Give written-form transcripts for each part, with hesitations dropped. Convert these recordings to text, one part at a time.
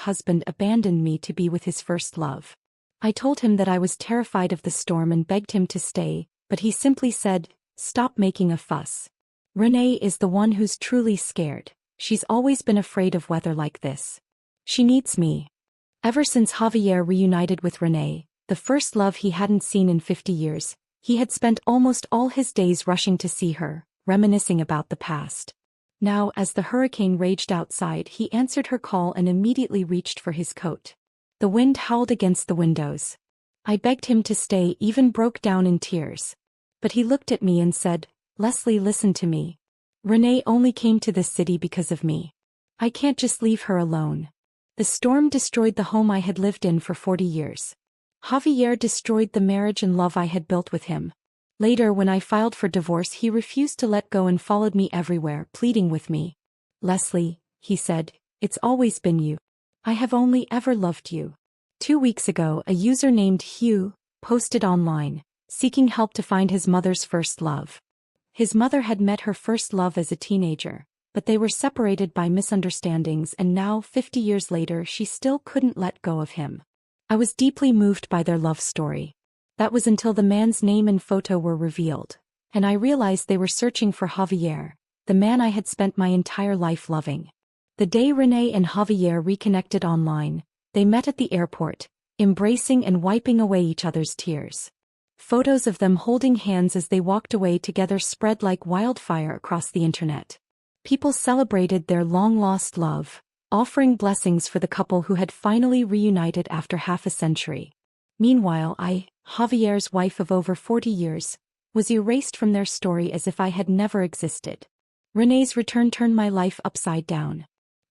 husband abandoned me to be with his first love. I told him that I was terrified of the storm and begged him to stay, but he simply said, "Stop making a fuss." Renee is the one who's truly scared. She's always been afraid of weather like this. She needs me. Ever since Javier reunited with Renee, the first love he hadn't seen in 50 years, he had spent almost all his days rushing to see her, reminiscing about the past. Now, as the hurricane raged outside, he answered her call and immediately reached for his coat. The wind howled against the windows. I begged him to stay, even broke down in tears. But he looked at me and said, "Leslie, listen to me. Renee only came to this city because of me. I can't just leave her alone." The storm destroyed the home I had lived in for 40 years. Javier destroyed the marriage and love I had built with him. Later, when I filed for divorce, he refused to let go and followed me everywhere, pleading with me. "Leslie," he said, "it's always been you. I have only ever loved you." 2 weeks ago, a user named Hugh posted online, seeking help to find his mother's first love. His mother had met her first love as a teenager, but they were separated by misunderstandings, and now, 50 years later, she still couldn't let go of him. I was deeply moved by their love story. That was until the man's name and photo were revealed, and I realized they were searching for Javier, the man I had spent my entire life loving. The day Renee and Javier reconnected online, they met at the airport, embracing and wiping away each other's tears. Photos of them holding hands as they walked away together spread like wildfire across the internet. People celebrated their long-lost love, offering blessings for the couple who had finally reunited after half a century. Meanwhile, I, Javier's wife of over 40 years, was erased from their story as if I had never existed. Renee's return turned my life upside down.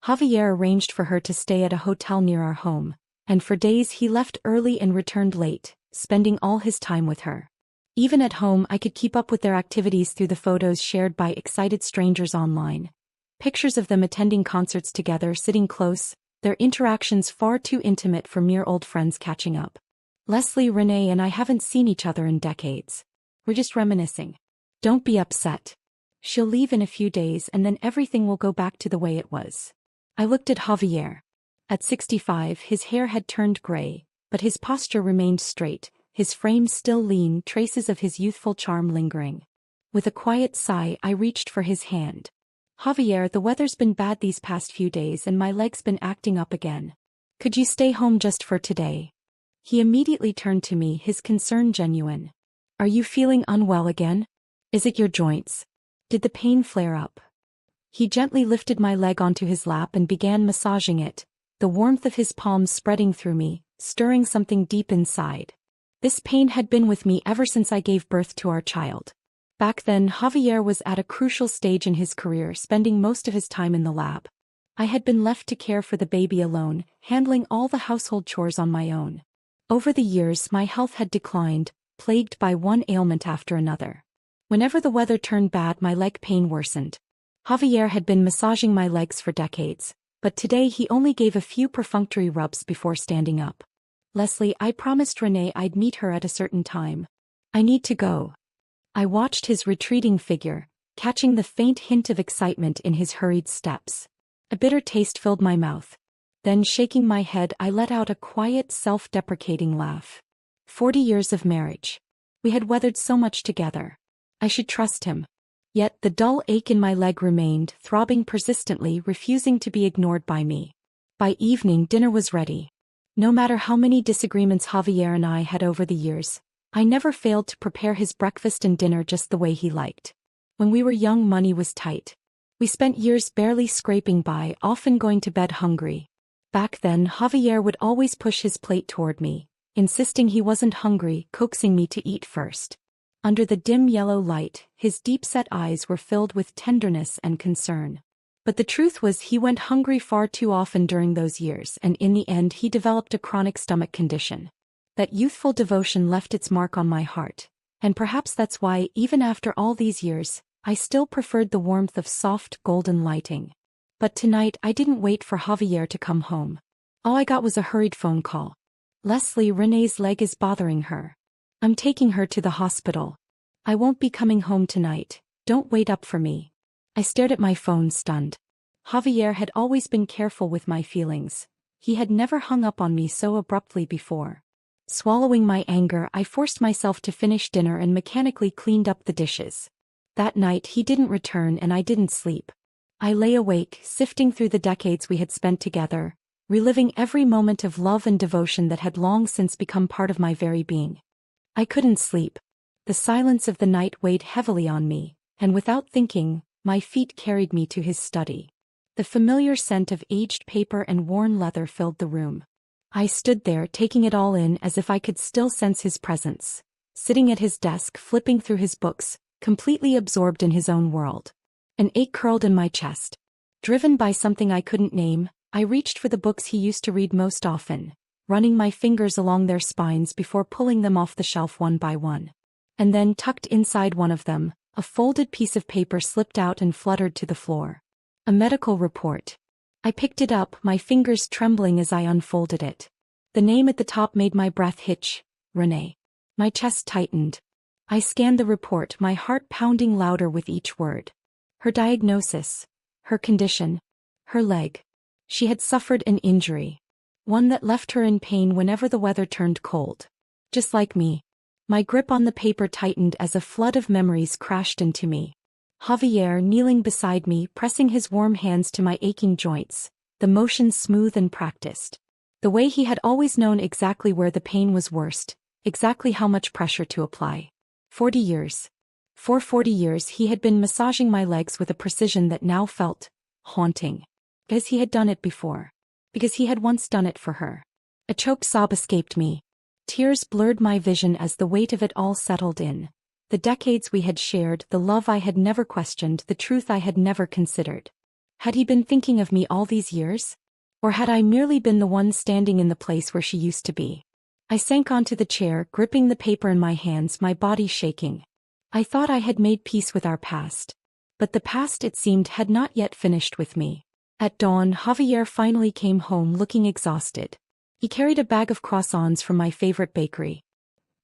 Javier arranged for her to stay at a hotel near our home, and for days he left early and returned late, spending all his time with her. Even at home, I could keep up with their activities through the photos shared by excited strangers online. Pictures of them attending concerts together, sitting close, their interactions far too intimate for mere old friends catching up. "Leslie, Renee and I haven't seen each other in decades. We're just reminiscing. Don't be upset. She'll leave in a few days and then everything will go back to the way it was." I looked at Javier. At 65, his hair had turned gray, but his posture remained straight, his frame still lean, traces of his youthful charm lingering. With a quiet sigh, I reached for his hand. "Javier, the weather's been bad these past few days and my leg's been acting up again. Could you stay home just for today?" He immediately turned to me, his concern genuine. "Are you feeling unwell again? Is it your joints? Did the pain flare up?" He gently lifted my leg onto his lap and began massaging it, the warmth of his palms spreading through me, stirring something deep inside. This pain had been with me ever since I gave birth to our child. Back then, Javier was at a crucial stage in his career, spending most of his time in the lab. I had been left to care for the baby alone, handling all the household chores on my own. Over the years, my health had declined, plagued by one ailment after another. Whenever the weather turned bad, my leg pain worsened. Javier had been massaging my legs for decades, but today he only gave a few perfunctory rubs before standing up. "Leslie, I promised Renee I'd meet her at a certain time. I need to go." I watched his retreating figure, catching the faint hint of excitement in his hurried steps. A bitter taste filled my mouth. Then, shaking my head, I let out a quiet, self-deprecating laugh. 40 years of marriage. We had weathered so much together. I should trust him. Yet the dull ache in my leg remained, throbbing persistently, refusing to be ignored by me. By evening, dinner was ready. No matter how many disagreements Javier and I had over the years, I never failed to prepare his breakfast and dinner just the way he liked. When we were young, money was tight. We spent years barely scraping by, often going to bed hungry. Back then, Javier would always push his plate toward me, insisting he wasn't hungry, coaxing me to eat first. Under the dim yellow light, his deep-set eyes were filled with tenderness and concern. But the truth was, he went hungry far too often during those years, and in the end he developed a chronic stomach condition. That youthful devotion left its mark on my heart, and perhaps that's why, even after all these years, I still preferred the warmth of soft, golden lighting. But tonight I didn't wait for Javier to come home. All I got was a hurried phone call. "Leslie, Renee's leg is bothering her. I'm taking her to the hospital. I won't be coming home tonight. Don't wait up for me." I stared at my phone, stunned. Javier had always been careful with my feelings, He had never hung up on me so abruptly before. Swallowing my anger, I forced myself to finish dinner and mechanically cleaned up the dishes. That night he didn't return and I didn't sleep. I lay awake, sifting through the decades we had spent together, reliving every moment of love and devotion that had long since become part of my very being. I couldn't sleep. The silence of the night weighed heavily on me, and without thinking, my feet carried me to his study. The familiar scent of aged paper and worn leather filled the room. I stood there taking it all in as if I could still sense his presence, sitting at his desk flipping through his books, completely absorbed in his own world. An ache curled in my chest. Driven by something I couldn't name, I reached for the books he used to read most often, running my fingers along their spines before pulling them off the shelf one by one. And then tucked inside one of them, a folded piece of paper slipped out and fluttered to the floor. A medical report. I picked it up, my fingers trembling as I unfolded it. The name at the top made my breath hitch, Renee. My chest tightened. I scanned the report, my heart pounding louder with each word. Her diagnosis, her condition, her leg. She had suffered an injury. One that left her in pain whenever the weather turned cold. Just like me. My grip on the paper tightened as a flood of memories crashed into me. Javier kneeling beside me, pressing his warm hands to my aching joints, the motion smooth and practiced. The way he had always known exactly where the pain was worst, exactly how much pressure to apply. 40 years. For 40 years he had been massaging my legs with a precision that now felt haunting. Because he had done it before. Because he had once done it for her. A choked sob escaped me. Tears blurred my vision as the weight of it all settled in. The decades we had shared, the love I had never questioned, the truth I had never considered. Had he been thinking of me all these years? Or had I merely been the one standing in the place where she used to be? I sank onto the chair, gripping the paper in my hands, my body shaking. I thought I had made peace with our past. But the past, it seemed, had not yet finished with me. At dawn, Javier finally came home looking exhausted. He carried a bag of croissants from my favorite bakery.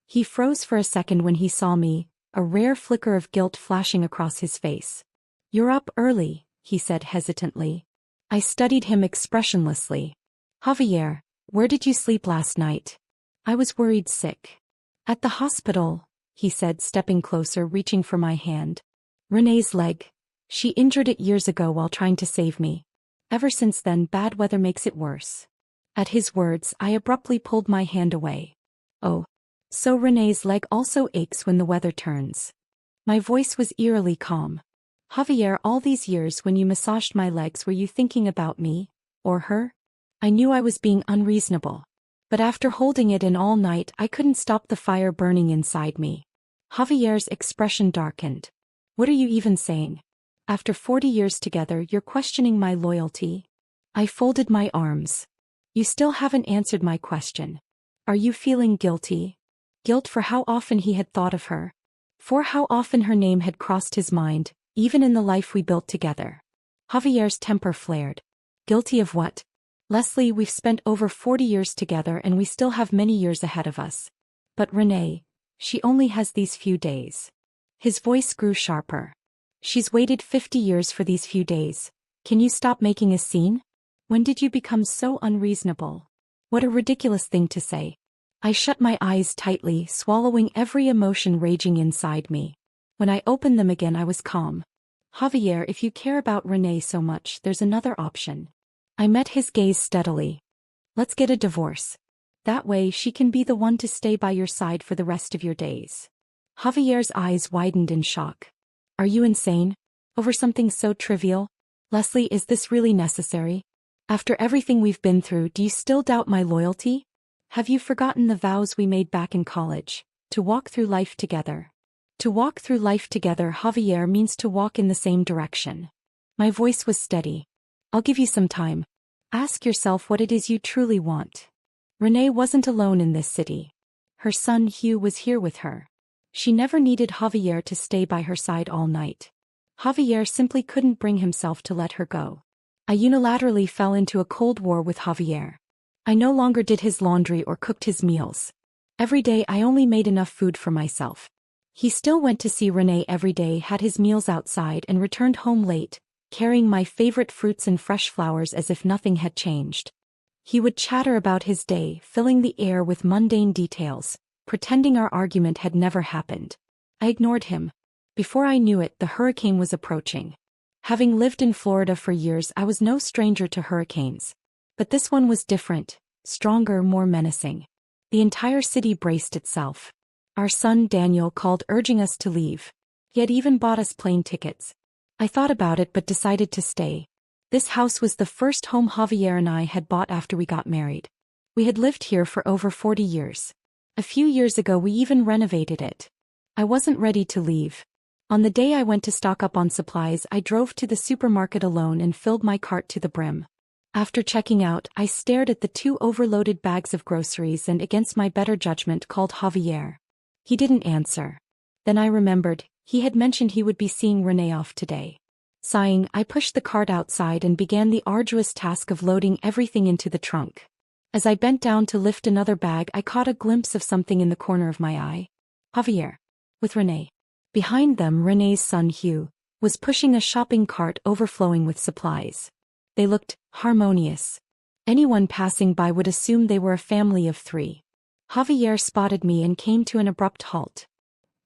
He froze for a second when he saw me, a rare flicker of guilt flashing across his face. "You're up early," he said hesitantly. I studied him expressionlessly. "Javier, where did you sleep last night?" I was worried sick. "At the hospital," he said, stepping closer, reaching for my hand. "Renee's leg. She injured it years ago while trying to save me. Ever since then, bad weather makes it worse." At his words, I abruptly pulled my hand away. "Oh. So Renee's leg also aches when the weather turns." My voice was eerily calm. "Javier, all these years when you massaged my legs, were you thinking about me? Or her?" I knew I was being unreasonable. But after holding it in all night, I couldn't stop the fire burning inside me. Javier's expression darkened. "What are you even saying? After 40 years together, you're questioning my loyalty?" I folded my arms. "You still haven't answered my question. Are you feeling guilty? Guilt for how often he had thought of her. For how often her name had crossed his mind, even in the life we built together." Javier's temper flared. "Guilty of what? Leslie, we've spent over 40 years together and we still have many years ahead of us. But Renee, she only has these few days." His voice grew sharper. "She's waited 50 years for these few days. Can you stop making a scene? When did you become so unreasonable? What a ridiculous thing to say." I shut my eyes tightly, swallowing every emotion raging inside me. When I opened them again, I was calm. "Javier, if you care about Renee so much, there's another option." I met his gaze steadily. "Let's get a divorce. That way she can be the one to stay by your side for the rest of your days." Javier's eyes widened in shock. "Are you insane? Over something so trivial? Leslie, is this really necessary? After everything we've been through, do you still doubt my loyalty? Have you forgotten the vows we made back in college, to walk through life together? To walk through life together, Javier, means to walk in the same direction." My voice was steady. "I'll give you some time. Ask yourself what it is you truly want." Renee wasn't alone in this city. Her son Hugh was here with her. She never needed Javier to stay by her side all night. Javier simply couldn't bring himself to let her go. I unilaterally fell into a cold war with Javier. I no longer did his laundry or cooked his meals. Every day I only made enough food for myself. He still went to see Renee every day, had his meals outside, and returned home late, carrying my favorite fruits and fresh flowers as if nothing had changed. He would chatter about his day, filling the air with mundane details, pretending our argument had never happened. I ignored him. Before I knew it, the hurricane was approaching. Having lived in Florida for years, I was no stranger to hurricanes. But this one was different, stronger, more menacing. The entire city braced itself. Our son Daniel called urging us to leave. He had even bought us plane tickets. I thought about it but decided to stay. This house was the first home Javier and I had bought after we got married. We had lived here for over 40 years. A few years ago we even renovated it. I wasn't ready to leave. On the day I went to stock up on supplies, I drove to the supermarket alone and filled my cart to the brim. After checking out, I stared at the 2 overloaded bags of groceries and against my better judgment called Javier. He didn't answer. Then I remembered, he had mentioned he would be seeing Renee off today. Sighing, I pushed the cart outside and began the arduous task of loading everything into the trunk. As I bent down to lift another bag, I caught a glimpse of something in the corner of my eye. Javier. With Renee. Behind them, Renee's son Hugh was pushing a shopping cart overflowing with supplies. They looked harmonious. Anyone passing by would assume they were a family of 3. Javier spotted me and came to an abrupt halt.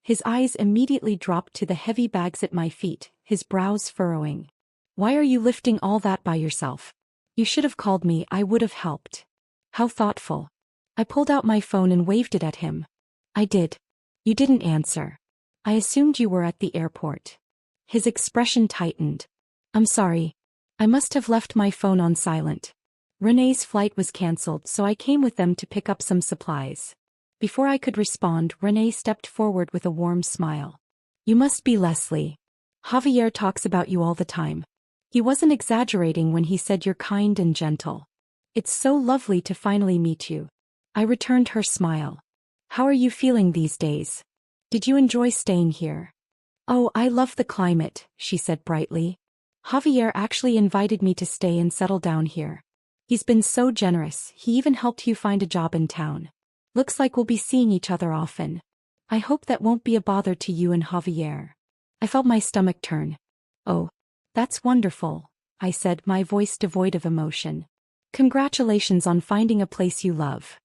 His eyes immediately dropped to the heavy bags at my feet, his brows furrowing. "Why are you lifting all that by yourself? You should have called me, I would have helped." "How thoughtful." I pulled out my phone and waved it at him. "I did. You didn't answer. I assumed you were at the airport." His expression tightened. "I'm sorry. I must have left my phone on silent. Renee's flight was cancelled, so I came with them to pick up some supplies." Before I could respond, Renee stepped forward with a warm smile. "You must be Leslie. Javier talks about you all the time. He wasn't exaggerating when he said you're kind and gentle. It's so lovely to finally meet you." I returned her smile. "How are you feeling these days? Did you enjoy staying here?" "Oh, I love the climate," she said brightly. "Javier actually invited me to stay and settle down here. He's been so generous, he even helped you find a job in town. Looks like we'll be seeing each other often. I hope that won't be a bother to you and Javier." I felt my stomach turn. "Oh, that's wonderful," I said, my voice devoid of emotion. "Congratulations on finding a place you love."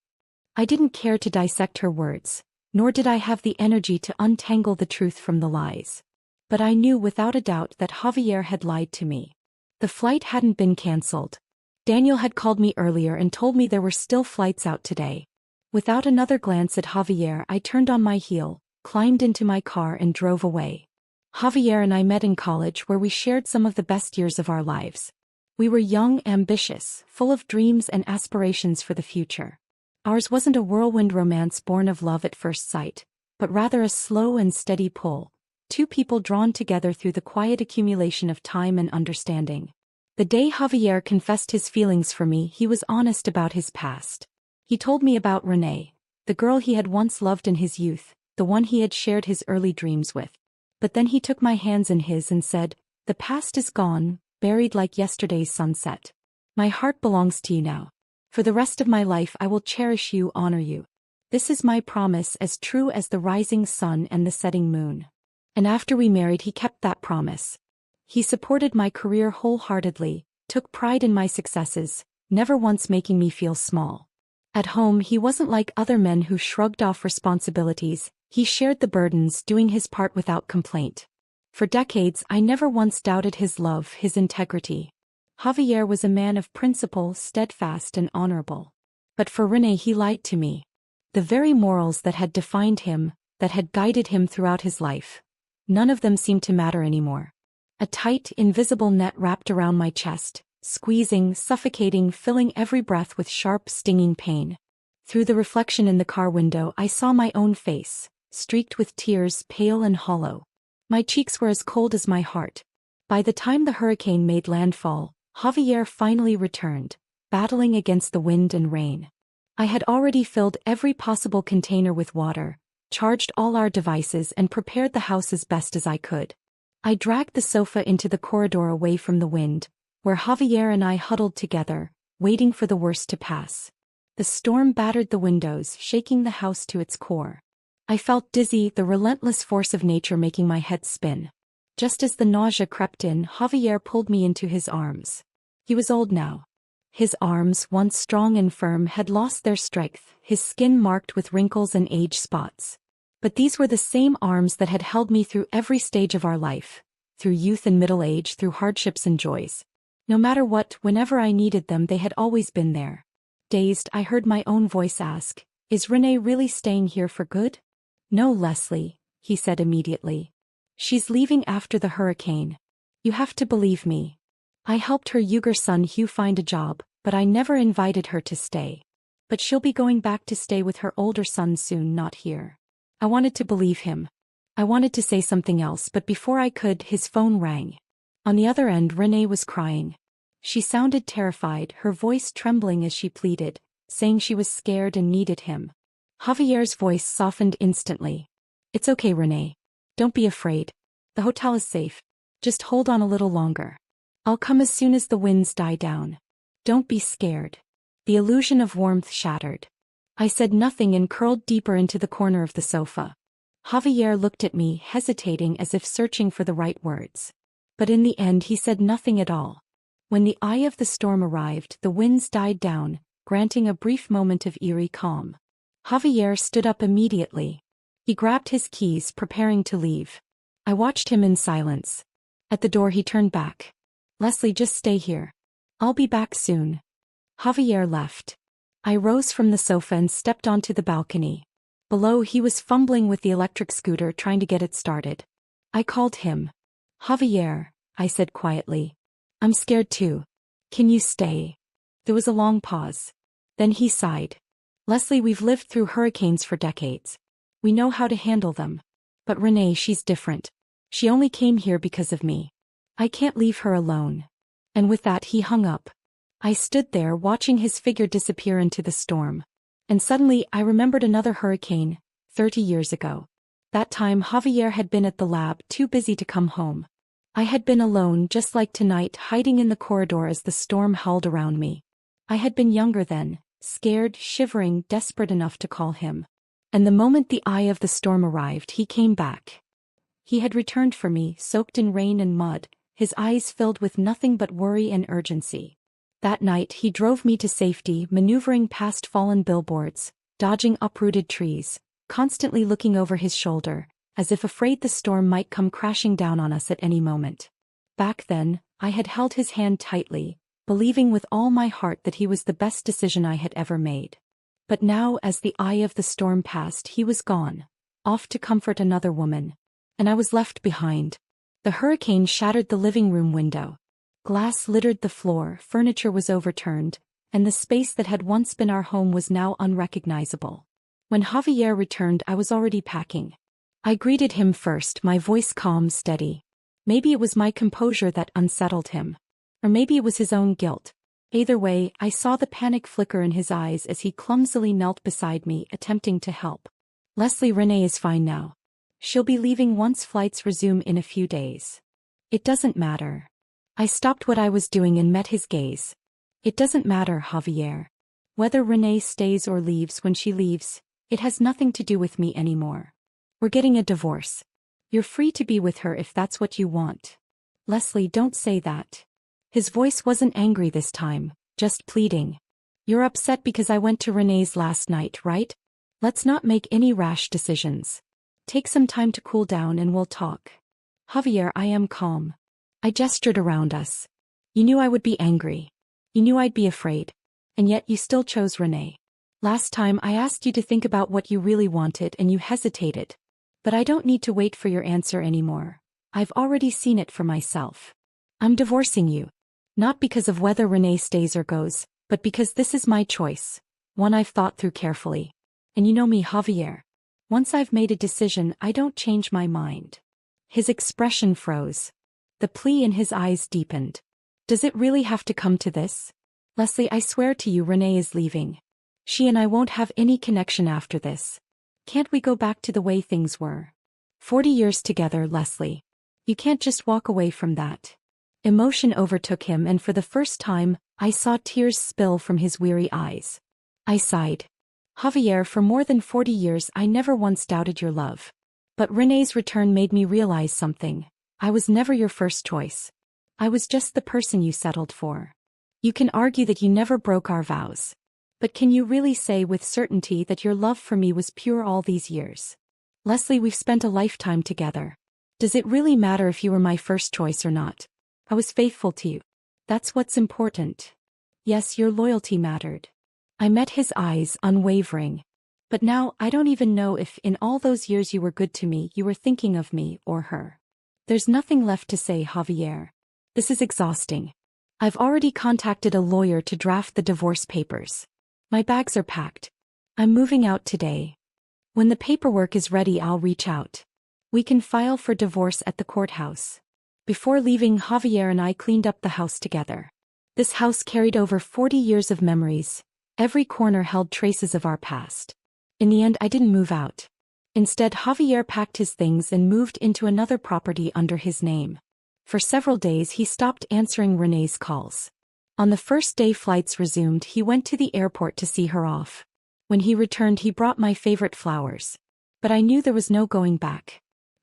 I didn't care to dissect her words, nor did I have the energy to untangle the truth from the lies. But I knew without a doubt that Javier had lied to me. The flight hadn't been cancelled. Daniel had called me earlier and told me there were still flights out today. Without another glance at Javier, I turned on my heel, climbed into my car and drove away. Javier and I met in college, where we shared some of the best years of our lives. We were young, ambitious, full of dreams and aspirations for the future. Ours wasn't a whirlwind romance born of love at first sight, but rather a slow and steady pull, 2 people drawn together through the quiet accumulation of time and understanding. The day Javier confessed his feelings for me, he was honest about his past. He told me about Renee, the girl he had once loved in his youth, the one he had shared his early dreams with. But then he took my hands in his and said, "The past is gone, buried like yesterday's sunset. My heart belongs to you now. For the rest of my life I will cherish you, honor you. This is my promise, as true as the rising sun and the setting moon." And after we married, he kept that promise. He supported my career wholeheartedly, took pride in my successes, never once making me feel small. At home, he wasn't like other men who shrugged off responsibilities. He shared the burdens, doing his part without complaint. For decades, I never once doubted his love, his integrity. Javier was a man of principle, steadfast and honorable. But for Renee, he lied to me. The very morals that had defined him, that had guided him throughout his life, none of them seemed to matter anymore. A tight, invisible net wrapped around my chest, squeezing, suffocating, filling every breath with sharp, stinging pain. Through the reflection in the car window, I saw my own face, streaked with tears, pale and hollow. My cheeks were as cold as my heart. By the time the hurricane made landfall, Javier finally returned, battling against the wind and rain. I had already filled every possible container with water, charged all our devices and prepared the house as best as I could. I dragged the sofa into the corridor away from the wind, where Javier and I huddled together, waiting for the worst to pass. The storm battered the windows, shaking the house to its core. I felt dizzy, the relentless force of nature making my head spin. Just as the nausea crept in, Javier pulled me into his arms. He was old now. His arms, once strong and firm, had lost their strength, his skin marked with wrinkles and age spots. But these were the same arms that had held me through every stage of our life, through youth and middle age, through hardships and joys. No matter what, whenever I needed them, they had always been there. Dazed, I heard my own voice ask, "Is Renee really staying here for good?" "No, Leslie," he said immediately. "She's leaving after the hurricane. You have to believe me. I helped her younger son Hugh find a job, but I never invited her to stay. But she'll be going back to stay with her older son soon, not here." I wanted to believe him. I wanted to say something else, but before I could, his phone rang. On the other end, Renee was crying. She sounded terrified, her voice trembling as she pleaded, saying she was scared and needed him. Javier's voice softened instantly. "It's okay, Renee. Don't be afraid. The hotel is safe. Just hold on a little longer. I'll come as soon as the winds die down. Don't be scared." The illusion of warmth shattered. I said nothing and curled deeper into the corner of the sofa. Javier looked at me, hesitating as if searching for the right words. But in the end he said nothing at all. When the eye of the storm arrived, the winds died down, granting a brief moment of eerie calm. Javier stood up immediately. He grabbed his keys, preparing to leave. I watched him in silence. At the door he turned back. "Leslie, just stay here. I'll be back soon." Javier left. I rose from the sofa and stepped onto the balcony. Below, he was fumbling with the electric scooter, trying to get it started. I called him. "Javier," I said quietly. "I'm scared too. Can you stay?" There was a long pause. Then he sighed. "Leslie, we've lived through hurricanes for decades. We know how to handle them. But Renee, she's different. She only came here because of me. I can't leave her alone." And with that he hung up. I stood there watching his figure disappear into the storm. And suddenly I remembered another hurricane, 30 years ago. That time Javier had been at the lab, too busy to come home. I had been alone, just like tonight, hiding in the corridor as the storm howled around me. I had been younger then, scared, shivering, desperate enough to call him. And the moment the eye of the storm arrived, he came back. He had returned for me, soaked in rain and mud, his eyes filled with nothing but worry and urgency. That night he drove me to safety, maneuvering past fallen billboards, dodging uprooted trees, constantly looking over his shoulder, as if afraid the storm might come crashing down on us at any moment. Back then, I had held his hand tightly, believing with all my heart that he was the best decision I had ever made. But now, as the eye of the storm passed, he was gone, off to comfort another woman. And I was left behind. The hurricane shattered the living room window. Glass littered the floor, furniture was overturned, and the space that had once been our home was now unrecognizable. When Javier returned, I was already packing. I greeted him first, my voice calm, steady. Maybe it was my composure that unsettled him. Or maybe it was his own guilt. Either way, I saw the panic flicker in his eyes as he clumsily knelt beside me, attempting to help. "Leslie, Renee is fine now. She'll be leaving once flights resume in a few days." "It doesn't matter." I stopped what I was doing and met his gaze. "It doesn't matter, Javier. Whether Renee stays or leaves, when she leaves, it has nothing to do with me anymore. We're getting a divorce. You're free to be with her if that's what you want." "Leslie, don't say that." His voice wasn't angry this time, just pleading. "You're upset because I went to Renee's last night, right? Let's not make any rash decisions. Take some time to cool down and we'll talk." "Javier, I am calm." I gestured around us. "You knew I would be angry. You knew I'd be afraid. And yet you still chose Renee. Last time I asked you to think about what you really wanted and you hesitated. But I don't need to wait for your answer anymore. I've already seen it for myself. I'm divorcing you. Not because of whether Renee stays or goes, but because this is my choice, one I've thought through carefully. And you know me, Javier. Once I've made a decision, I don't change my mind." His expression froze. The plea in his eyes deepened. "Does it really have to come to this? Leslie, I swear to you, Renee is leaving. She and I won't have any connection after this. Can't we go back to the way things were? 40 years together, Leslie. You can't just walk away from that." Emotion overtook him, and for the first time, I saw tears spill from his weary eyes. I sighed. "Javier, for more than 40 years I never once doubted your love. But Renee's return made me realize something. I was never your first choice. I was just the person you settled for." You can argue that you never broke our vows. But can you really say with certainty that your love for me was pure all these years? Leslie, we've spent a lifetime together. Does it really matter if you were my first choice or not? I was faithful to you. That's what's important. Yes, your loyalty mattered. I met his eyes, unwavering. But now, I don't even know if in all those years you were good to me, you were thinking of me or her. There's nothing left to say, Javier. This is exhausting. I've already contacted a lawyer to draft the divorce papers. My bags are packed. I'm moving out today. When the paperwork is ready, I'll reach out. We can file for divorce at the courthouse. Before leaving, Javier and I cleaned up the house together. This house carried over 40 years of memories. Every corner held traces of our past. In the end, I didn't move out. Instead, Javier packed his things and moved into another property under his name. For several days, he stopped answering Renee's calls. On the first day flights resumed, he went to the airport to see her off. When he returned, he brought my favorite flowers. But I knew there was no going back.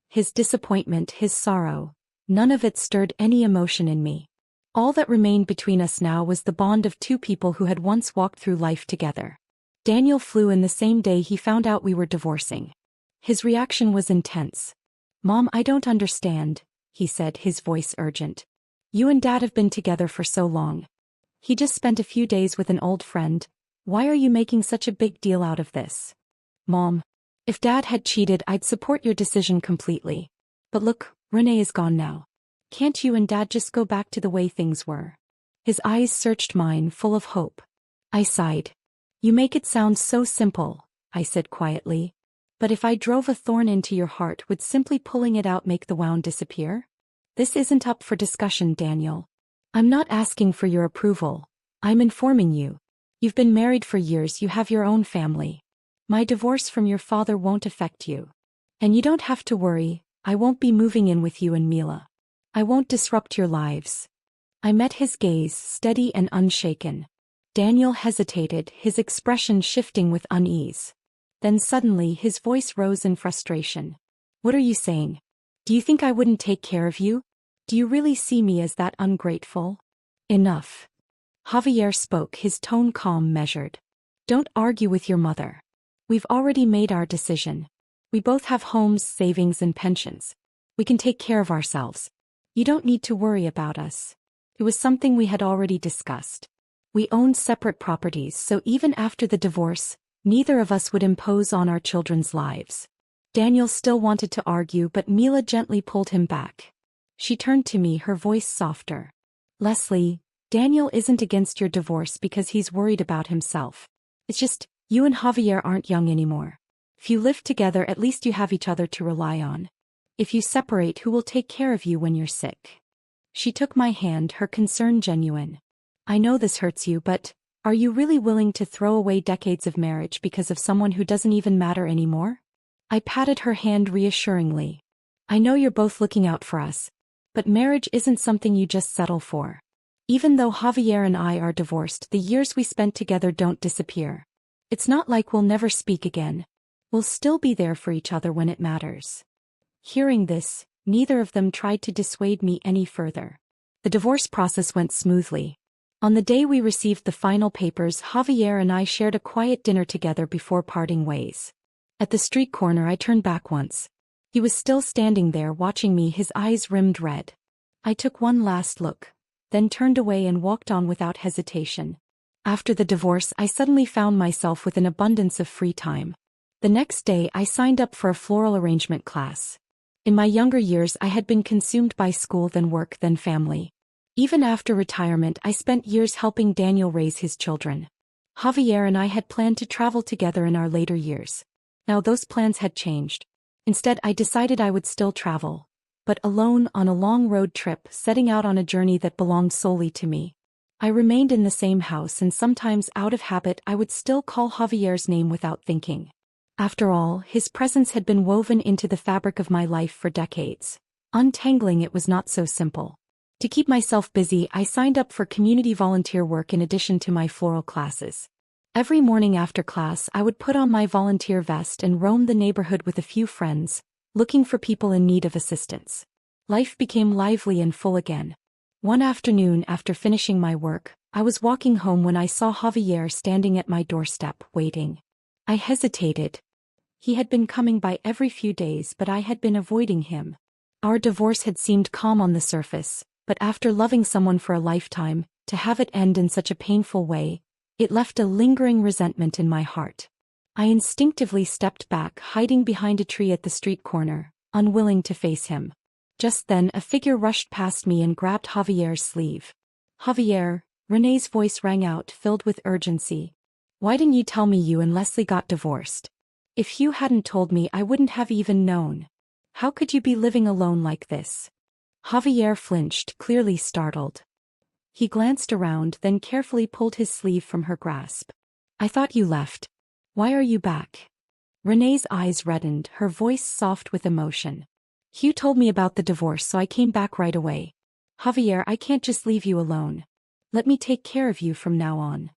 His disappointment, his sorrow, none of it stirred any emotion in me. All that remained between us now was the bond of two people who had once walked through life together. Daniel flew in the same day he found out we were divorcing. His reaction was intense. "Mom, I don't understand," he said, his voice urgent. "You and Dad have been together for so long. He just spent a few days with an old friend. Why are you making such a big deal out of this?" "Mom, if Dad had cheated, I'd support your decision completely. But look, Renee is gone now. Can't you and Dad just go back to the way things were?" His eyes searched mine, full of hope. I sighed. "You make it sound so simple," I said quietly. "But if I drove a thorn into your heart, would simply pulling it out make the wound disappear?" "This isn't up for discussion, Daniel. I'm not asking for your approval. I'm informing you. You've been married for years, you have your own family. My divorce from your father won't affect you. And you don't have to worry, I won't be moving in with you and Mila. I won't disrupt your lives." I met his gaze, steady and unshaken. Daniel hesitated, his expression shifting with unease. Then suddenly his voice rose in frustration. "What are you saying? Do you think I wouldn't take care of you? Do you really see me as that ungrateful?" "Enough." Javier spoke, his tone calm, measured. "Don't argue with your mother. We've already made our decision. We both have homes, savings, and pensions. We can take care of ourselves. You don't need to worry about us." It was something we had already discussed. We owned separate properties, so even after the divorce, neither of us would impose on our children's lives. Daniel still wanted to argue, but Mila gently pulled him back. She turned to me, her voice softer. "Leslie, Daniel isn't against your divorce because he's worried about himself. It's just, you and Javier aren't young anymore. If you live together, at least you have each other to rely on. If you separate, who will take care of you when you're sick?" She took my hand, her concern genuine. "I know this hurts you, but are you really willing to throw away decades of marriage because of someone who doesn't even matter anymore?" I patted her hand reassuringly. "I know you're both looking out for us, but marriage isn't something you just settle for. Even though Javier and I are divorced, the years we spent together don't disappear. It's not like we'll never speak again. We'll still be there for each other when it matters." Hearing this, neither of them tried to dissuade me any further. The divorce process went smoothly. On the day we received the final papers, Javier and I shared a quiet dinner together before parting ways. At the street corner, I turned back once. He was still standing there watching me, his eyes rimmed red. I took one last look, then turned away and walked on without hesitation. After the divorce, I suddenly found myself with an abundance of free time. The next day, I signed up for a floral arrangement class. In my younger years, I had been consumed by school, then work, then family. Even after retirement, I spent years helping Daniel raise his children. Javier and I had planned to travel together in our later years. Now those plans had changed. Instead, I decided I would still travel, but alone on a long road trip, setting out on a journey that belonged solely to me. I remained in the same house, and sometimes out of habit I would still call Javier's name without thinking. After all, his presence had been woven into the fabric of my life for decades. Untangling it was not so simple. To keep myself busy, I signed up for community volunteer work in addition to my floral classes. Every morning after class, I would put on my volunteer vest and roam the neighborhood with a few friends, looking for people in need of assistance. Life became lively and full again. One afternoon, after finishing my work, I was walking home when I saw Javier standing at my doorstep, waiting. I hesitated. He had been coming by every few days, but I had been avoiding him. Our divorce had seemed calm on the surface, but after loving someone for a lifetime, to have it end in such a painful way, it left a lingering resentment in my heart. I instinctively stepped back, hiding behind a tree at the street corner, unwilling to face him. Just then a figure rushed past me and grabbed Javier's sleeve. "Javier," Renee's voice rang out, filled with urgency. "Why didn't you tell me you and Leslie got divorced? If you hadn't told me, I wouldn't have even known. How could you be living alone like this?" Javier flinched, clearly startled. He glanced around, then carefully pulled his sleeve from her grasp. "I thought you left. Why are you back?" Renee's eyes reddened, her voice soft with emotion. "Hugh told me about the divorce, so I came back right away. Javier, I can't just leave you alone. Let me take care of you from now on."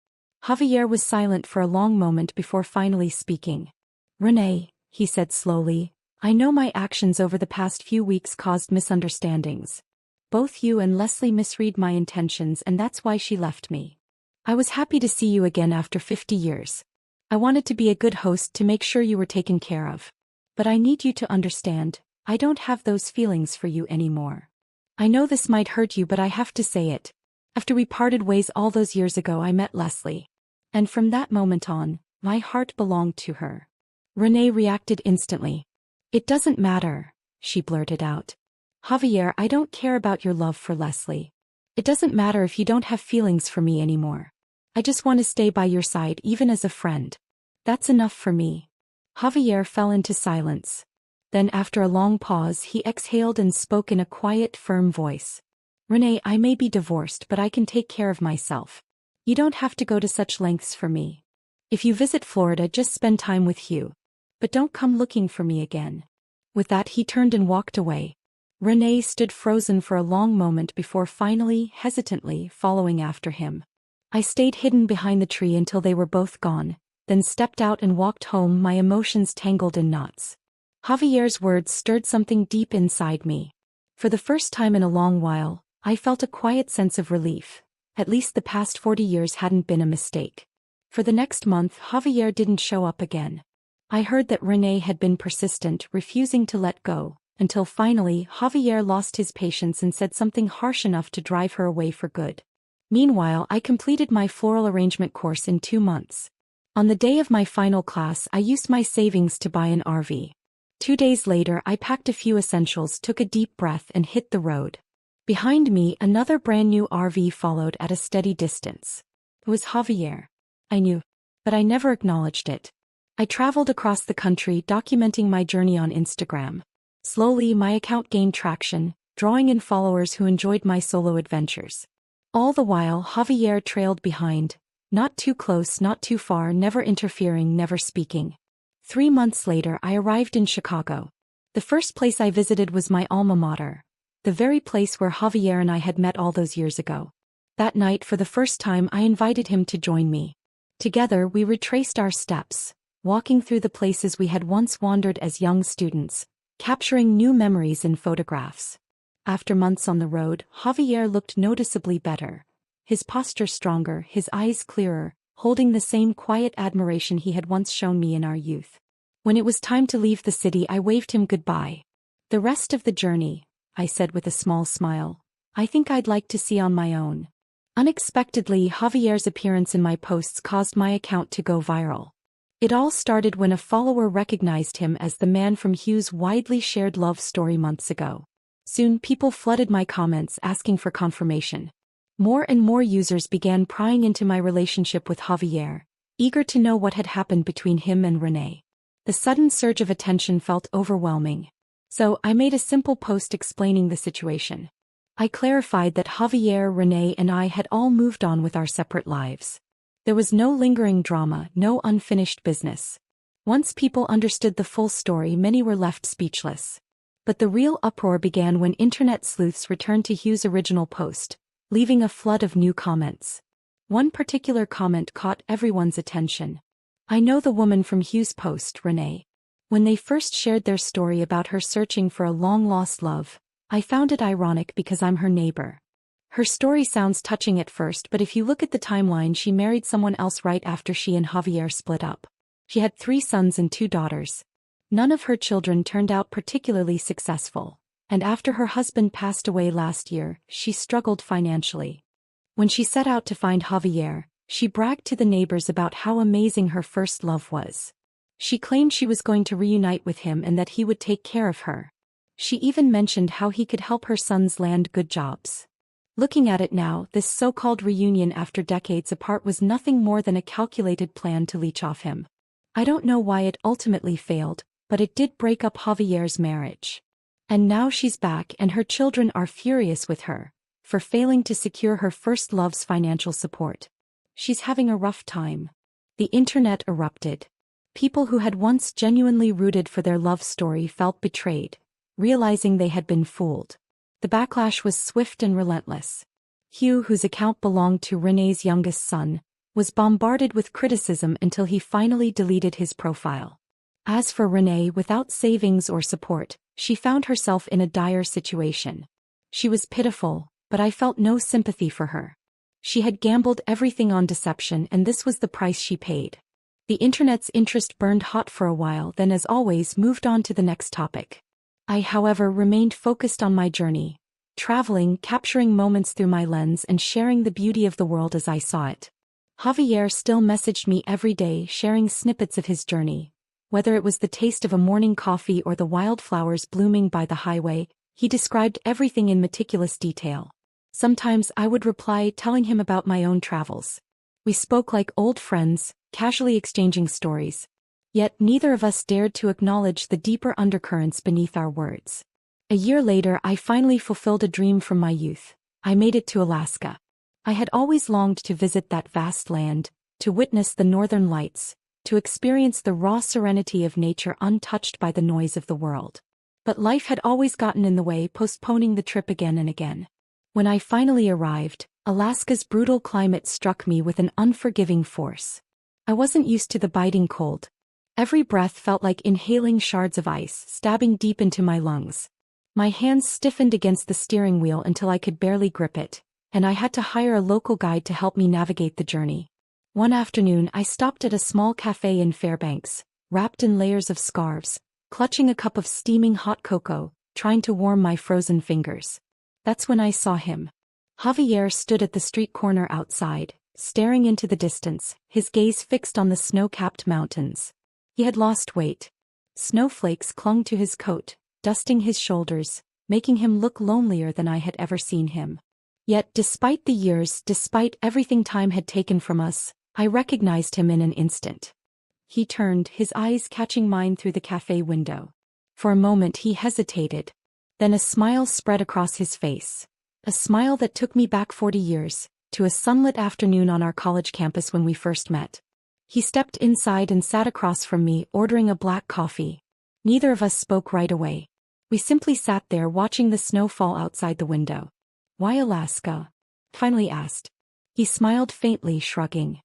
Javier was silent for a long moment before finally speaking. "Renee," he said slowly, "I know my actions over the past few weeks caused misunderstandings. Both you and Leslie misread my intentions, and that's why she left me. I was happy to see you again after 50 years. I wanted to be a good host to make sure you were taken care of. But I need you to understand, I don't have those feelings for you anymore. I know this might hurt you, but I have to say it. After we parted ways all those years ago, I met Leslie. And from that moment on, my heart belonged to her." Renee reacted instantly. "It doesn't matter," she blurted out. "Javier, I don't care about your love for Leslie. It doesn't matter if you don't have feelings for me anymore. I just want to stay by your side, even as a friend. That's enough for me." Javier fell into silence. Then after a long pause, he exhaled and spoke in a quiet, firm voice. "Renee, I may be divorced, but I can take care of myself. You don't have to go to such lengths for me. If you visit Florida, just spend time with Hugh. But don't come looking for me again." With that, he turned and walked away. Renee stood frozen for a long moment before finally, hesitantly, following after him. I stayed hidden behind the tree until they were both gone, then stepped out and walked home, my emotions tangled in knots. Javier's words stirred something deep inside me. For the first time in a long while, I felt a quiet sense of relief. At least the past 40 years hadn't been a mistake. For the next month, Javier didn't show up again. I heard that Renee had been persistent, refusing to let go, until finally Javier lost his patience and said something harsh enough to drive her away for good. Meanwhile, I completed my floral arrangement course in 2 months. On the day of my final class, I used my savings to buy an RV. 2 days later, I packed a few essentials, took a deep breath, and hit the road. Behind me, another brand new RV followed at a steady distance. It was Javier. I knew, but I never acknowledged it. I traveled across the country, documenting my journey on Instagram. Slowly, my account gained traction, drawing in followers who enjoyed my solo adventures. All the while, Javier trailed behind, not too close, not too far, never interfering, never speaking. 3 months later, I arrived in Chicago. The first place I visited was my alma mater, the very place where Javier and I had met all those years ago. That night, for the first time, I invited him to join me. Together, we retraced our steps, walking through the places we had once wandered as young students, capturing new memories in photographs. After months on the road, Javier looked noticeably better. His posture stronger, his eyes clearer, holding the same quiet admiration he had once shown me in our youth. When it was time to leave the city, I waved him goodbye. "The rest of the journey," I said with a small smile, "I think I'd like to see on my own." Unexpectedly, Javier's appearance in my posts caused my account to go viral. It all started when a follower recognized him as the man from Hugh's widely shared love story months ago. Soon, people flooded my comments asking for confirmation. More and more users began prying into my relationship with Javier, eager to know what had happened between him and Renee. The sudden surge of attention felt overwhelming. So, I made a simple post explaining the situation. I clarified that Javier, Renee, and I had all moved on with our separate lives. There was no lingering drama, no unfinished business. Once people understood the full story, many were left speechless. But the real uproar began when internet sleuths returned to Hugh's original post, leaving a flood of new comments. One particular comment caught everyone's attention. "I know the woman from Hugh's post, Renee. When they first shared their story about her searching for a long-lost love, I found it ironic because I'm her neighbor. Her story sounds touching at first, but if you look at the timeline, she married someone else right after she and Javier split up. She had 3 sons and 2 daughters. None of her children turned out particularly successful, and after her husband passed away last year, she struggled financially. When she set out to find Javier, she bragged to the neighbors about how amazing her first love was. She claimed she was going to reunite with him and that he would take care of her. She even mentioned how he could help her sons land good jobs. Looking at it now, this so-called reunion after decades apart was nothing more than a calculated plan to leech off him. I don't know why it ultimately failed, but it did break up Javier's marriage. And now she's back and her children are furious with her for failing to secure her first love's financial support. She's having a rough time. The internet erupted. People who had once genuinely rooted for their love story felt betrayed, realizing they had been fooled. The backlash was swift and relentless. Hugh, whose account belonged to Renee's youngest son, was bombarded with criticism until he finally deleted his profile. As for Renee, without savings or support, she found herself in a dire situation. She was pitiful, but I felt no sympathy for her. She had gambled everything on deception, and this was the price she paid. The internet's interest burned hot for a while, then as always moved on to the next topic. I, however, remained focused on my journey, traveling, capturing moments through my lens and sharing the beauty of the world as I saw it. Javier still messaged me every day, sharing snippets of his journey. Whether it was the taste of a morning coffee or the wildflowers blooming by the highway, he described everything in meticulous detail. Sometimes I would reply telling him about my own travels. We spoke like old friends, casually exchanging stories. Yet neither of us dared to acknowledge the deeper undercurrents beneath our words. A year later, I finally fulfilled a dream from my youth. I made it to Alaska. I had always longed to visit that vast land, to witness the northern lights, to experience the raw serenity of nature untouched by the noise of the world. But life had always gotten in the way, postponing the trip again and again. When I finally arrived, Alaska's brutal climate struck me with an unforgiving force. I wasn't used to the biting cold. Every breath felt like inhaling shards of ice, stabbing deep into my lungs. My hands stiffened against the steering wheel until I could barely grip it, and I had to hire a local guide to help me navigate the journey. One afternoon, I stopped at a small cafe in Fairbanks, wrapped in layers of scarves, clutching a cup of steaming hot cocoa, trying to warm my frozen fingers. That's when I saw him. Javier stood at the street corner outside, staring into the distance, his gaze fixed on the snow-capped mountains. He had lost weight. Snowflakes clung to his coat, dusting his shoulders, making him look lonelier than I had ever seen him. Yet despite the years, despite everything time had taken from us, I recognized him in an instant. He turned, his eyes catching mine through the cafe window. For a moment he hesitated. Then a smile spread across his face. A smile that took me back 40 years, to a sunlit afternoon on our college campus when we first met. He stepped inside and sat across from me, ordering a black coffee. Neither of us spoke right away. We simply sat there watching the snow fall outside the window. "Why Alaska?" finally asked. He smiled faintly, shrugging.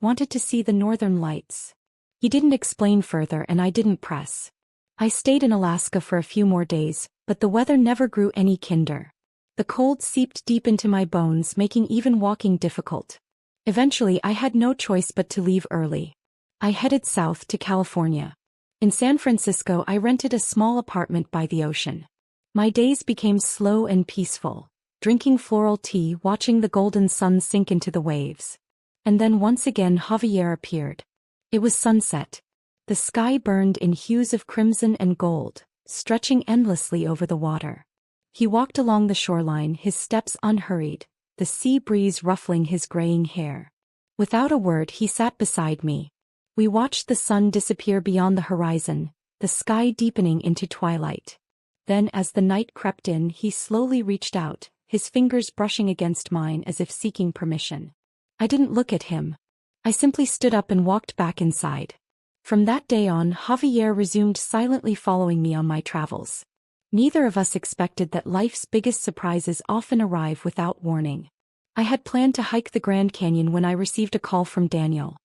"Wanted to see the northern lights." He didn't explain further and I didn't press. I stayed in Alaska for a few more days, but the weather never grew any kinder. The cold seeped deep into my bones, making even walking difficult. Eventually, I had no choice but to leave early. I headed south to California. In San Francisco, I rented a small apartment by the ocean. My days became slow and peaceful, drinking floral tea, watching the golden sun sink into the waves. And then once again Javier appeared. It was sunset. The sky burned in hues of crimson and gold, stretching endlessly over the water. He walked along the shoreline, his steps unhurried, the sea breeze ruffling his graying hair. Without a word, he sat beside me. We watched the sun disappear beyond the horizon, the sky deepening into twilight. Then, as the night crept in, he slowly reached out, his fingers brushing against mine as if seeking permission. I didn't look at him. I simply stood up and walked back inside. From that day on, Javier resumed silently following me on my travels. Neither of us expected that life's biggest surprises often arrive without warning. I had planned to hike the Grand Canyon when I received a call from Daniel.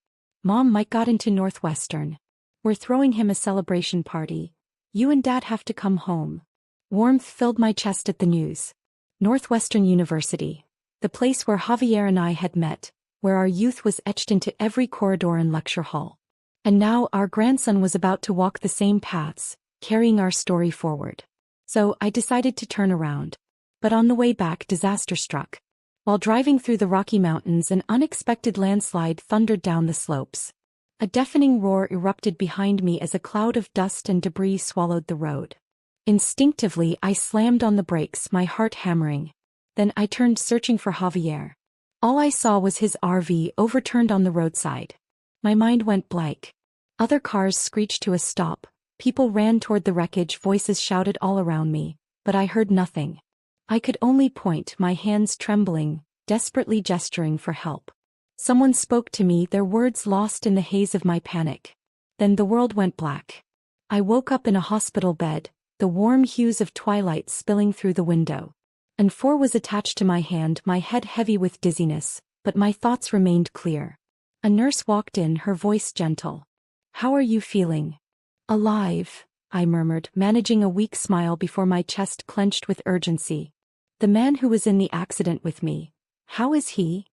"Mom, Mike got into Northwestern. We're throwing him a celebration party. You and Dad have to come home." Warmth filled my chest at the news. Northwestern University. the place where Javier and I had met, where our youth was etched into every corridor and lecture hall. And now our grandson was about to walk the same paths, carrying our story forward. So I decided to turn around. But on the way back, disaster struck. While driving through the Rocky Mountains, an unexpected landslide thundered down the slopes. A deafening roar erupted behind me as a cloud of dust and debris swallowed the road. Instinctively, I slammed on the brakes, my heart hammering. Then I turned, searching for Javier. All I saw was his RV overturned on the roadside. My mind went blank. Other cars screeched to a stop, people ran toward the wreckage, voices shouted all around me, but I heard nothing. I could only point, my hands trembling, desperately gesturing for help. Someone spoke to me, their words lost in the haze of my panic. Then the world went black. I woke up in a hospital bed, the warm hues of twilight spilling through the window. An IV was attached to my hand, my head heavy with dizziness, but my thoughts remained clear. A nurse walked in, her voice gentle. "How are you feeling?" "Alive," I murmured, managing a weak smile before my chest clenched with urgency. "The man who was in the accident with me, how is he?"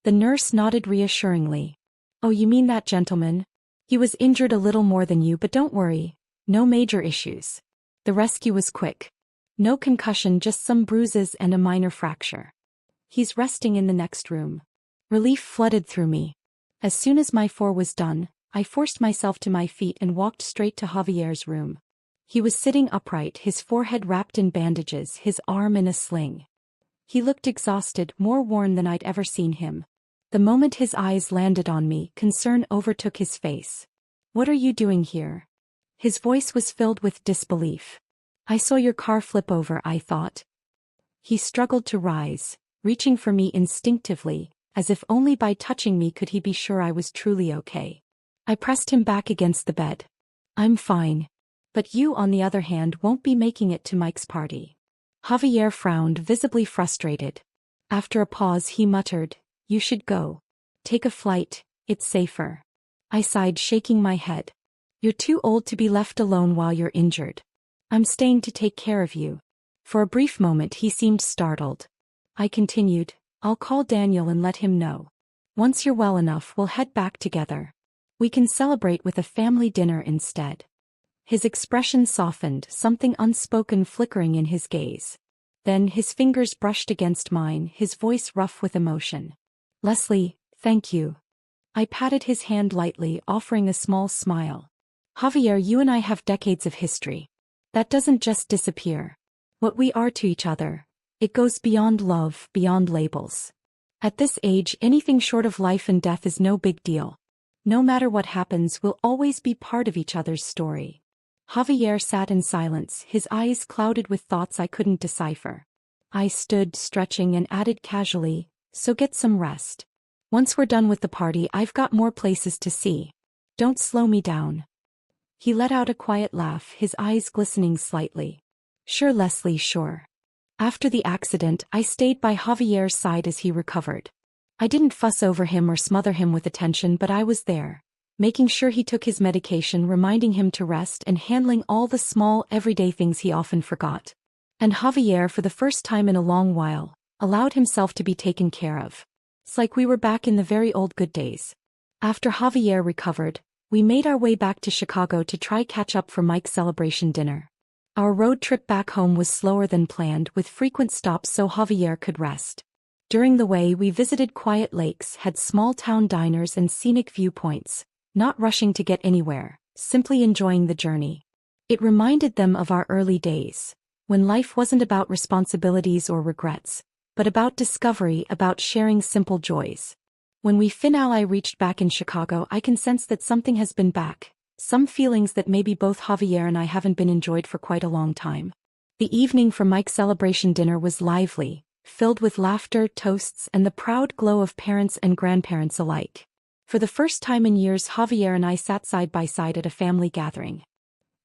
The nurse nodded reassuringly. "Oh, you mean that gentleman? He was injured a little more than you, but don't worry, no major issues. The rescue was quick. No concussion, just some bruises and a minor fracture. He's resting in the next room." Relief flooded through me. As soon as my IV was done, I forced myself to my feet and walked straight to Javier's room. He was sitting upright, his forehead wrapped in bandages, his arm in a sling. He looked exhausted, more worn than I'd ever seen him. The moment his eyes landed on me, concern overtook his face. "What are you doing here?" His voice was filled with disbelief. "I saw your car flip over, I thought." He struggled to rise, reaching for me instinctively, as if only by touching me could he be sure I was truly okay. I pressed him back against the bed. "I'm fine. But you, on the other hand, won't be making it to Mike's party." Javier frowned, visibly frustrated. After a pause he muttered, "You should go. Take a flight, it's safer." I sighed, shaking my head. "You're too old to be left alone while you're injured. I'm staying to take care of you." For a brief moment he seemed startled. I continued, "I'll call Daniel and let him know. Once you're well enough, we'll head back together. We can celebrate with a family dinner instead." His expression softened, something unspoken flickering in his gaze. Then his fingers brushed against mine, his voice rough with emotion. "Leslie, thank you." I patted his hand lightly, offering a small smile. "Javier, you and I have decades of history. That doesn't just disappear. What we are to each other, it goes beyond love, beyond labels. At this age, anything short of life and death is no big deal. No matter what happens, we'll always be part of each other's story." Javier sat in silence, his eyes clouded with thoughts I couldn't decipher. I stood, stretching, and added casually, "So get some rest. Once we're done with the party, I've got more places to see. Don't slow me down." He let out a quiet laugh, his eyes glistening slightly. "Sure, Leslie, sure." After the accident, I stayed by Javier's side as he recovered. I didn't fuss over him or smother him with attention, but I was there, making sure he took his medication, reminding him to rest, and handling all the small, everyday things he often forgot. And Javier, for the first time in a long while, allowed himself to be taken care of. It's like we were back in the very old good days. After Javier recovered, we made our way back to Chicago to try catch up for Mike's celebration dinner. Our road trip back home was slower than planned, with frequent stops so Javier could rest. During the way, we visited quiet lakes, had small-town diners and scenic viewpoints, not rushing to get anywhere, simply enjoying the journey. It reminded them of our early days, when life wasn't about responsibilities or regrets, but about discovery, about sharing simple joys. When we finally reached back in Chicago, I can sense that something has been back, some feelings that maybe both Javier and I haven't been enjoyed for quite a long time. The evening for Mike's celebration dinner was lively, filled with laughter, toasts, and the proud glow of parents and grandparents alike. For the first time in years, Javier and I sat side by side at a family gathering.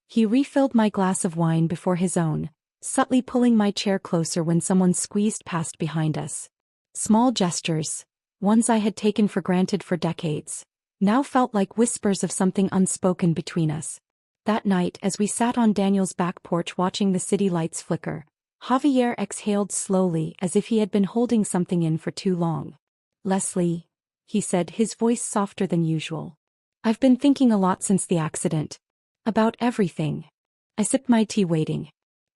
He refilled my glass of wine before his own, subtly pulling my chair closer when someone squeezed past behind us. Small gestures, ones I had taken for granted for decades, now felt like whispers of something unspoken between us. That night, as we sat on Daniel's back porch watching the city lights flicker, Javier exhaled slowly as if he had been holding something in for too long. Leslie, he said, his voice softer than usual. I've been thinking a lot since the accident. About everything. I sipped my tea waiting.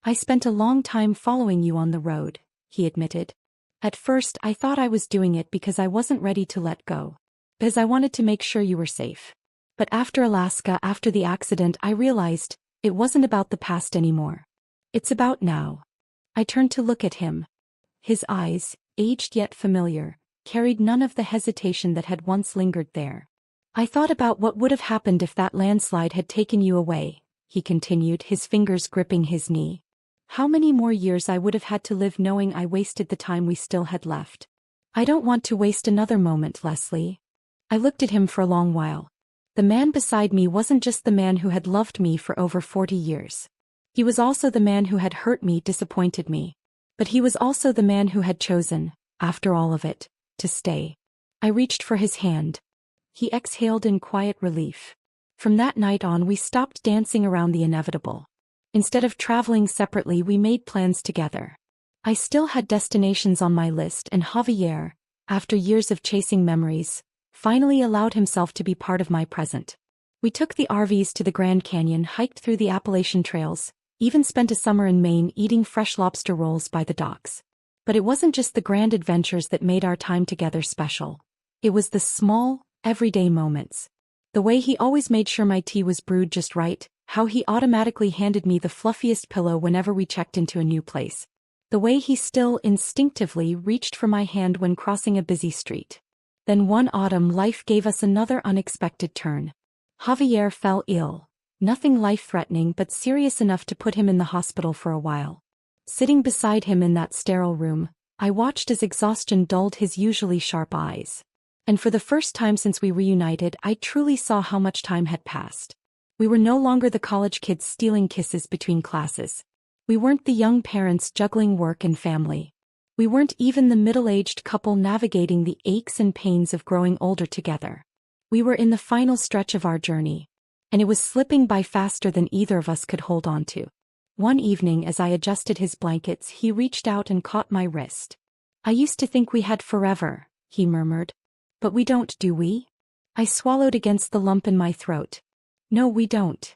I spent a long time following you on the road, he admitted. At first I thought I was doing it because I wasn't ready to let go. Because I wanted to make sure you were safe. But after Alaska, after the accident, I realized it wasn't about the past anymore. It's about now. I turned to look at him. His eyes, aged yet familiar, carried none of the hesitation that had once lingered there. I thought about what would have happened if that landslide had taken you away, he continued, his fingers gripping his knee. How many more years I would have had to live knowing I wasted the time we still had left. I don't want to waste another moment, Leslie. I looked at him for a long while. The man beside me wasn't just the man who had loved me for over 40 years. He was also the man who had hurt me, disappointed me. But he was also the man who had chosen, after all of it, to stay. I reached for his hand. He exhaled in quiet relief. From that night on, we stopped dancing around the inevitable. Instead of traveling separately, we made plans together. I still had destinations on my list, and Javier, after years of chasing memories, finally allowed himself to be part of my present. We took the RVs to the Grand Canyon, hiked through the Appalachian trails, even spent a summer in Maine eating fresh lobster rolls by the docks. But it wasn't just the grand adventures that made our time together special. It was the small, everyday moments. The way he always made sure my tea was brewed just right, how he automatically handed me the fluffiest pillow whenever we checked into a new place. The way he still instinctively reached for my hand when crossing a busy street. Then one autumn, life gave us another unexpected turn. Javier fell ill. Nothing life-threatening but serious enough to put him in the hospital for a while. Sitting beside him in that sterile room, I watched as exhaustion dulled his usually sharp eyes. And for the first time since we reunited, I truly saw how much time had passed. We were no longer the college kids stealing kisses between classes. We weren't the young parents juggling work and family. We weren't even the middle-aged couple navigating the aches and pains of growing older together. We were in the final stretch of our journey. And it was slipping by faster than either of us could hold on to. One evening, as I adjusted his blankets, he reached out and caught my wrist. I used to think we had forever, he murmured. But we don't, do we? I swallowed against the lump in my throat. No, we don't.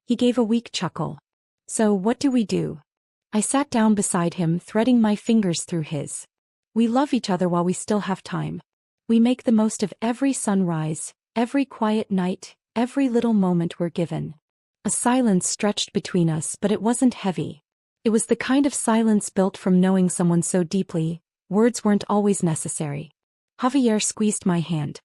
He gave a weak chuckle. So what do we do? I sat down beside him, threading my fingers through his. We love each other while we still have time. We make the most of every sunrise, every quiet night, every little moment we're given. A silence stretched between us, but it wasn't heavy. It was the kind of silence built from knowing someone so deeply, words weren't always necessary. Javier squeezed my hand.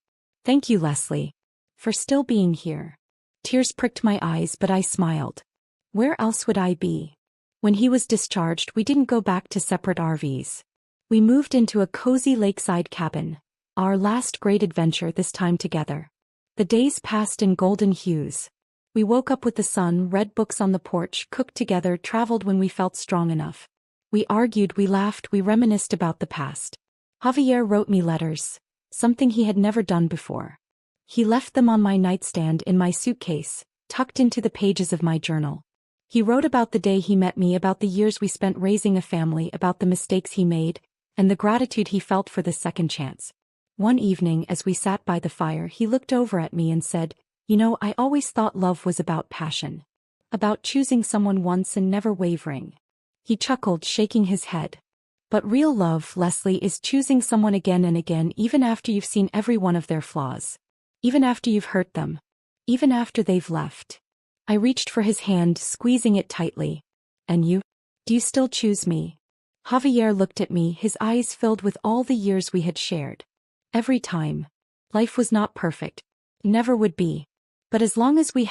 Thank you, Leslie. For still being here. Tears pricked my eyes, but I smiled. Where else would I be? When he was discharged, we didn't go back to separate RVs. We moved into a cozy lakeside cabin, our last great adventure, this time together. The days passed in golden hues. We woke up with the sun, read books on the porch, cooked together, traveled when we felt strong enough. We argued, we laughed, we reminisced about the past. Javier wrote me letters, something he had never done before. He left them on my nightstand in my suitcase, tucked into the pages of my journal. He wrote about the day he met me, about the years we spent raising a family, about the mistakes he made, and the gratitude he felt for the second chance. One evening, as we sat by the fire, he looked over at me and said, "You know, I always thought love was about passion. About choosing someone once and never wavering." He chuckled, shaking his head. But real love, Leslie, is choosing someone again and again, even after you've seen every one of their flaws. Even after you've hurt them. Even after they've left. I reached for his hand, squeezing it tightly. And you? Do you still choose me? Javier looked at me, his eyes filled with all the years we had shared. Every time. Life was not perfect. Never would be. But as long as we